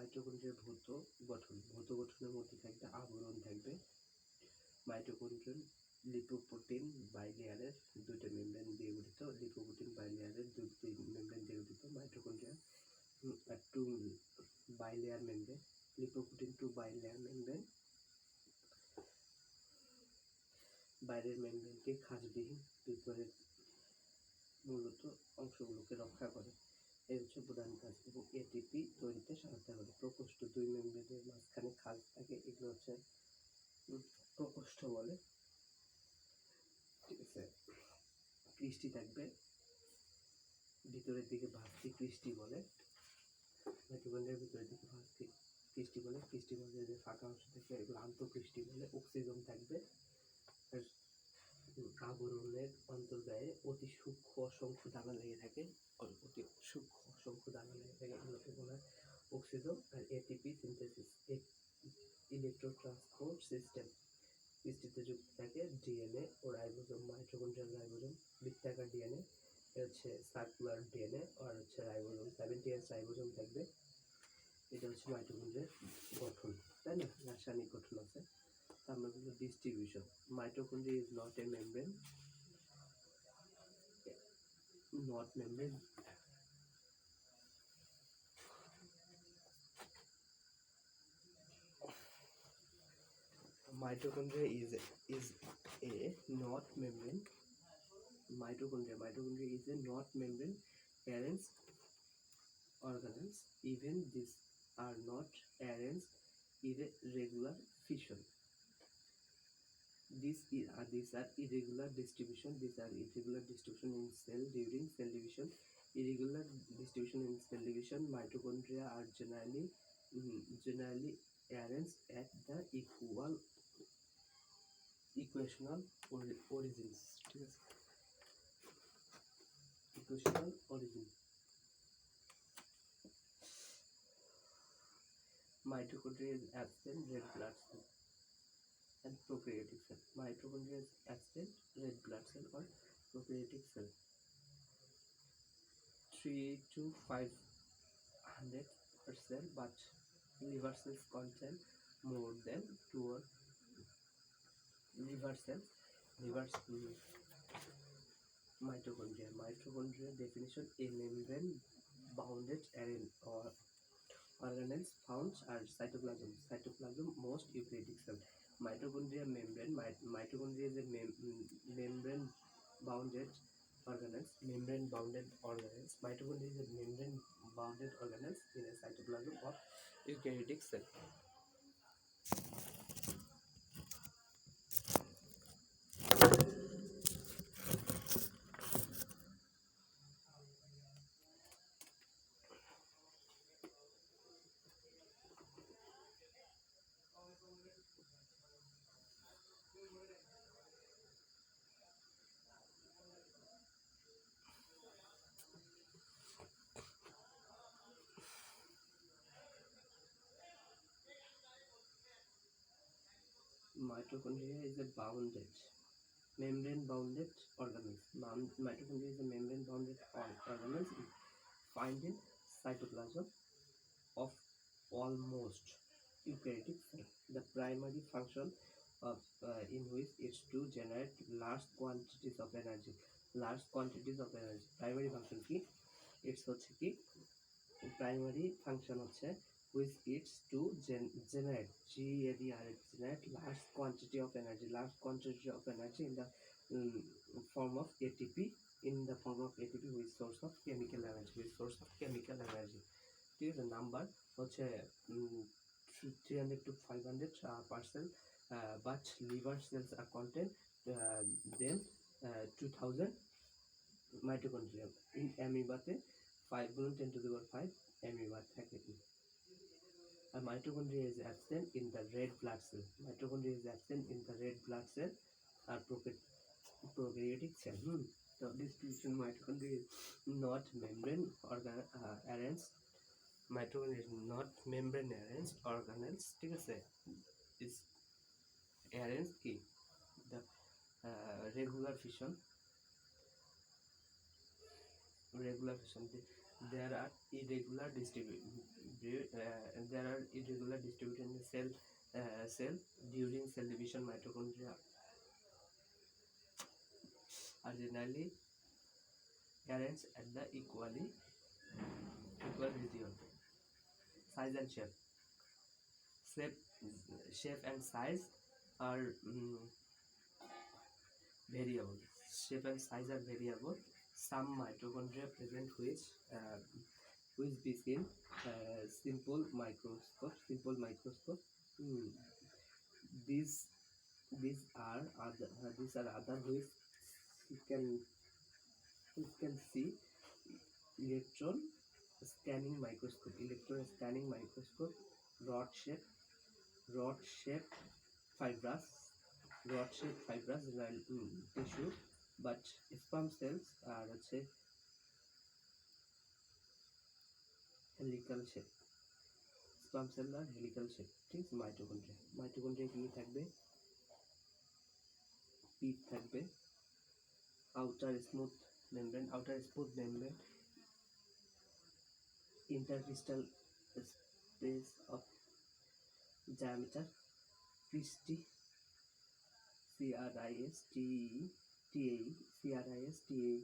মাইটোকন্ড্রিয়ার ভৌত গঠনের মধ্যে থাকবে আবরণ থাকবে। মাইটোকন্ড্রিয়াল লিপোপ্রোটিন বাইলেয়ারের দুইটা মেমব্রেন দিয়ে গঠিত। লিপোপ্রোটিন বাইলেয়ারের দুটি মেমব্রেন দিয়ে গঠিত। Mitochondria two bilayer membrane, lipoprotein two bilayer membrane. বাইরের মেমব্রেনকে খাঁজবিহীন, ভিতরের মূলত অংশগুলোকে রক্ষা করে। এই হচ্ছে প্রধান কাজ এবং এটিপি তৈরিতে সহায়তা করে। প্রকোষ্ঠ, দুই মেমব্রেনের মাঝখানে খাঁজ থাকে, এগুলো হচ্ছে প্রকোষ্ঠ বলে। ঠিক আছে, ক্রিস্টি থাকবে ভিতরের দিকে, ভাঁজটি ক্রিস্টি বলে। মাইটোকন্ড্রিয়ার ভিতরের দিকে ভাঁজটি ক্রিস্টি বলে। ক্রিস্টির মধ্যে যে ফাঁকা অংশ থাকে এগুলো আন্তঃক্রিস্টি বলে। অক্সিজেন থাকবে। আবরণের অন্তর্গায়ে অতি সূক্ষ্ম অসংখ্য দানা লেগে থাকে, অতি সূক্ষ্ম অসংখ্য দানা লেগে থাকে, এগুলোকে বলা হয় অক্সিজেন। আর ATP synthesis, electron transport system. ক্রিস্টিতে যুক্ত থাকে ডিএনএ ও রাইবোজোম। মাইটোকন্ড্রিয়াল রাইবোজোম বৃত্তাকার ডিএনএ, হচ্ছে সার্কুলার ডিএনএ, আর হচ্ছে রাইবোজোম 70S রাইবোজোম থাকবে। এটা হচ্ছে মাইটোকন্ড্রিয়ার গঠন, তাই না? রাসায়নিক গঠন আছে। আমরা বলবো distribution. Mitochondria is not a membrane, mitochondria is a not membrane. Mitochondria is a not membrane arranged organelles. Even these are not arranged in a regular fission. These are irregular distribution. These are irregular distribution in cell during cell division. Irregular distribution in cell division. Mitochondria are generally arranged at the equational origins. ঠিক আছে, equational origin. Mitochondria is absent red blood cell and prokaryotic cell. Mitochondria is absent red blood cell or prokaryotic cell. 3 to 500%, but liver cells contain more than 2 or liver cells. Mitochondria definition: a membrane bounded or organelles found are cytoplasm, most eukaryotic cell. Mitochondria membrane. Mitochondria is a membrane bounded organelles. Mitochondria is a membrane bounded organelles in a cytoplasm of eukaryotic cell. Mitochondria is a membrane bounded organelle. Mitochondria is a membrane bounded organelle found in cytoplasm of almost eukaryotic cell. The primary function of in which is to generate large quantities of energy. Primary function কি? It's হচ্ছে কি? Primary function হচ্ছে which is to generate large quantity of energy in the form of ATP, which source of chemical energy. ঠিক আছে, number হচ্ছে 300 to 500%, but liver cells are contain then 2000 mitochondria. In amoeba-তে 5 গুণ 10 to the power 5 amoeba থাকে। A mitochondria is absent in the red blood cell. Are prokaryotic cell. So distribution: mitochondria is not membrane arranged. Mitochondria is not membrane arranged organelles. ঠিক আছে, is arranged কি? The regular fission. there are irregular distribution in the cell during cell division. Mitochondria are generally arranged at the equal region. Size and shape shape and size are variable. Shape and size are variable. Some mitochondria present which be seen simple microscope. Mm. These these are other which you can see electron scanning microscope, rod shape rod shape fibrous tissue, but sperm cells are helical shape. Sperm cells are helical shape. ঠিক mitochondria কি থাকবে? পিট থাকবে, outer smooth membrane, intercrystal space of diameter, Christie,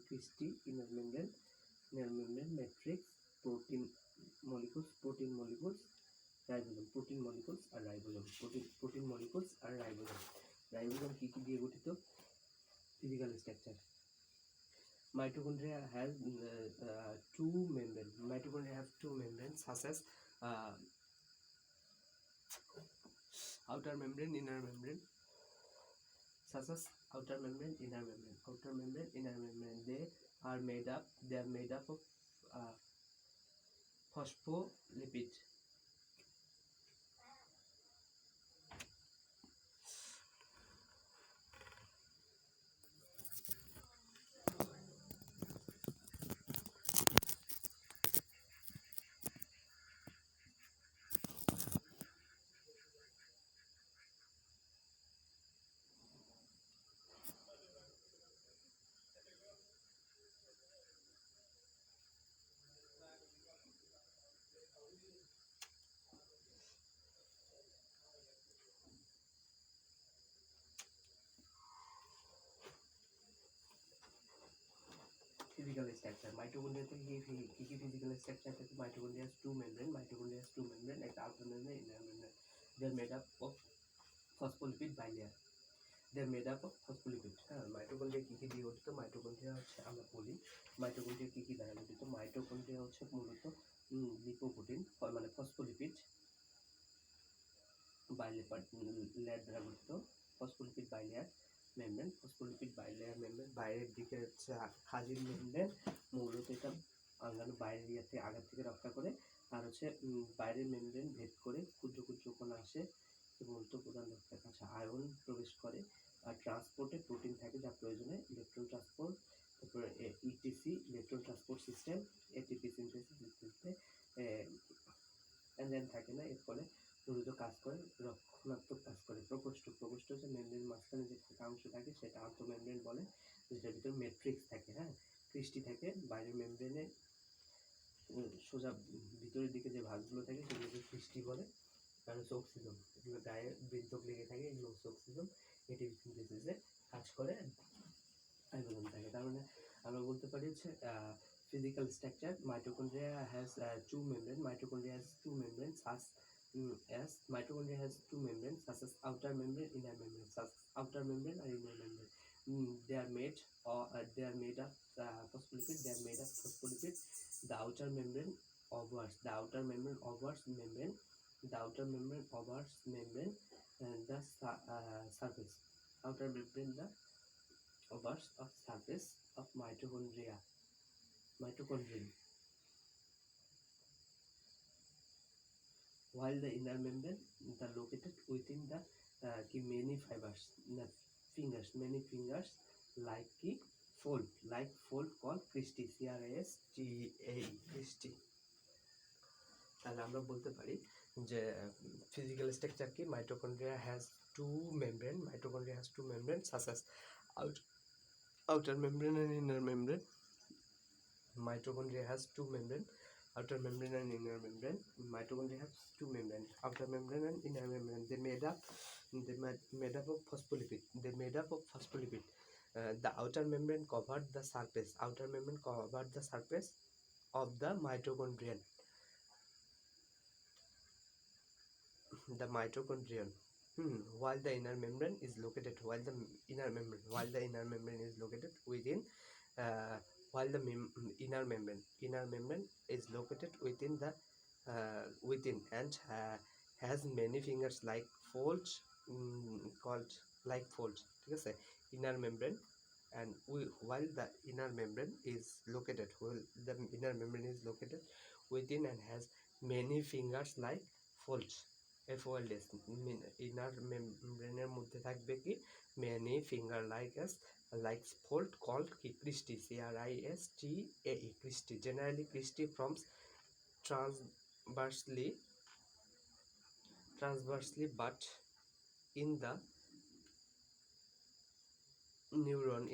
Christie, inner membrane matrix, protein molecules, ribosome, protein molecules R ribosome. Ribosome কি দিয়ে গঠিত? Physical structure. Mitochondria has two membranes such as outer membrane, inner membrane. They are made up of phospholipid. Physical structure. Mitochondria কি physical structure থাকে? Mitochondria has two membrane, একটা outer membrane, inner membrane. They are made up of phospholipid bilayer. হ্যাঁ, mitochondria কি দিয়ে গঠিত? Mitochondria হচ্ছে, আমরা বলি মাইটোকন্ড্রিয়া কি দ্বারা গঠিত। মাইটোকন্ড্রিয়া হচ্ছে মূলত লিপোপ্রোটিন মানে ফসফোলিপিড লেয়ার দ্বারা গঠিত। ফসফোলিপিড বাইলেয়ার মেমব্রেন, বাইরের দিকে হচ্ছে হাজির মেমব্রেন, মূলত এটা অঙ্গাণু বাইরের আঘাত থেকে রক্ষা করে। আর হচ্ছে বাইরের মেমব্রেন ভেদ করে ক্ষুদ্র কণা আসে, মূলত প্রধান লক্ষ্যের কাছে আয়ন প্রবেশ করে। আর ট্রান্সপোর্টে প্রোটিন থাকে যা প্রয়োজনে, ইলেকট্রন ট্রান্সপোর্ট, তারপরে etc electron transport system, ATP synthesis enzyme থাকে না, এর ফলে দ্রুত কাজ করে, রক্ষণাত্মক কাজ করে। প্রকোষ্ঠ হচ্ছে মেমব্রেন মাঝখানে যে ফাঁকা অংশ থাকে সেটা আন্তঃমেমব্রেন বলে, যেটার ভিতরে ম্যাট্রিক্স থাকে, হ্যাঁ, ক্রিস্টি থাকে। বাইরের মেমব্রেনে সোজা ভিতরের দিকে যে ভাগগুলো থাকে সেগুলোকে ক্রিস্টি বলে। আর হচ্ছে অক্সিজম, এগুলো গায়ে বৃন্তক লেগে থাকে, এগুলো হচ্ছে অক্সিজম, এটিপি সিনথেসিসে কাজ করে, রাইবোজোম থাকে। তার মানে আমরা বলতে পারি হচ্ছে physical structure. Mitochondria has two membranes such as outer membrane, inner membrane. Outer membrane or inner membrane, they are made of phospholipid. The outer membrane obverse membrane, and the surface. Outer membrane, the obverse of surface of mitochondrion, while the inner membrane the located within the many fingers like fold called Christie, Christie. তাহলে আমরা বলতে পারি যে physical structure কি? Mitochondria has two membranes such as outer membrane and inner membrane. Mitochondria has two membrane, outer membrane and inner membrane. Mitochondria have two membrane, outer membrane and inner membrane. They made up of phospholipid. They made up of phospholipid. The outer membrane covered the surface. Outer membrane covered the surface of the mitochondrion. The mitochondrion. While the inner membrane is located, while the inner membrane is located within, uh, while the inner membrane is located within the within and has many fingers like folds, called like folds. ঠিক আছে, inner membrane, and while the inner membrane is located, the inner membrane is located within and has many fingers like folds. FOLDs, inner membrane মধ্যে থাকবে কি many finger like fold called কি cristae, CRISTAE, cristae. Generally cristae forms transversely but in the neuron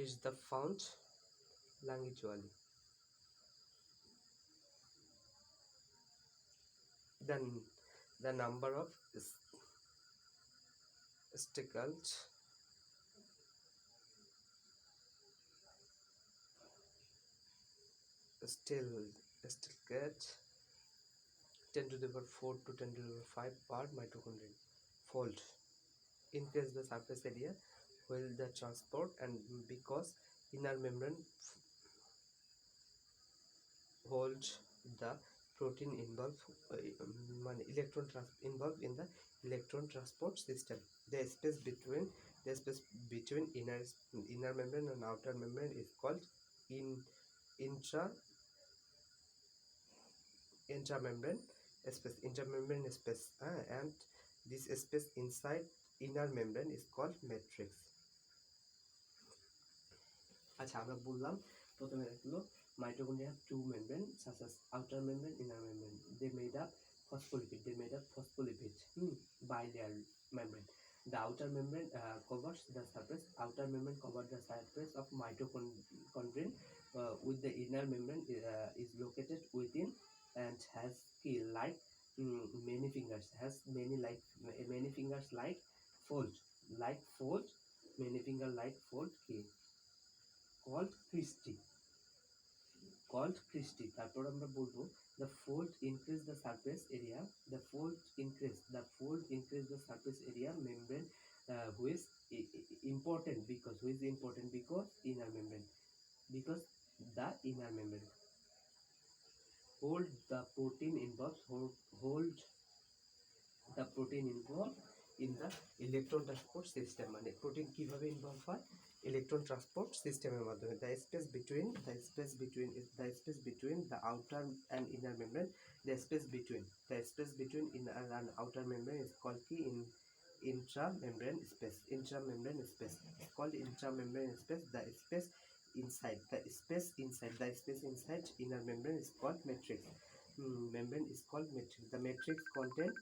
is the found longitudinally. Then the number of stickled get 10 to the power 4 to 10 to the power 5 per mitochondrion fold increase the surface area while the transport, and because inner membrane holds the protein involved involved in the electron transport system. The space between inner membrane and outer membrane is called in intra intermembrane space, and this space inside inner membrane is called matrix. আচ্ছা, আমরা বললাম প্রথমে দেখলো mitochondria have two membrane such as outer membrane, inner membrane. They made up phospholipid, bilayer membrane. The outer membrane covers the surface. Outer membrane covers the surface of mitochondrion, with the inner membrane is located within and has like many fingers. Has many fingers like fold, many finger like fold called cristae. তারপর আমরা বলবো the fold increase the surface area. The fold increase the surface area membrane, who is important because inner membrane, because the inner membrane hold the protein involved in the electron transport system. মানে protein কিভাবে involve হয় electron transport সিস্টেমের মাধ্যমে। the space between the outer and inner membrane, the space between inner and outer membrane is called কি intramembrane space. It's called intramembrane space. The space inside inner membrane is called matrix. The matrix contain